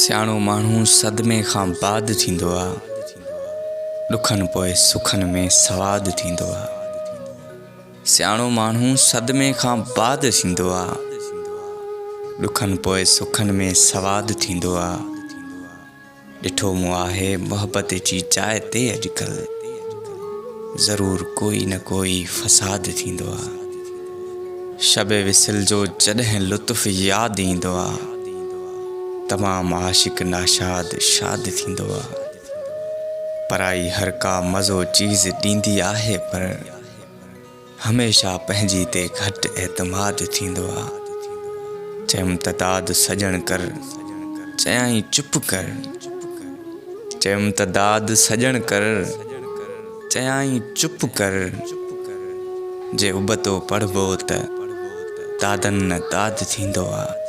सियाणो माण्हू सदमे खां बाद थींदो आहे। ॾुखनि पोइ सुखनि में सवादु थींदो आहे। सियाणो माण्हू सदमे खां बाद थींदो आहे। ॾुखनि पोइ सुखनि में सवादु थींदो आहे। ॾिठो मूं आहे मुहबत जी जाइ ते अॼुकल्ह ज़रूरु कोई न कोई फ़साद थींदो आहे। शब विसिल जो जॾहिं लुत्फ़ यादि ईंदो आहे, तमामु आशिक़ नाशाद शाद थींदो आहे। पराई हर का मज़ो चीज़ ॾींदी आहे, पर हमेशह पंहिंजी ते घटि एतमाद थींदो आहे। चयमि त दाद सजण कर, चयाईं चुप कर। चयमि त दाद सजण कर, चयाईं चुप कर। जे उबतो पढ़बो त दादनि न दाद थींदो आहे।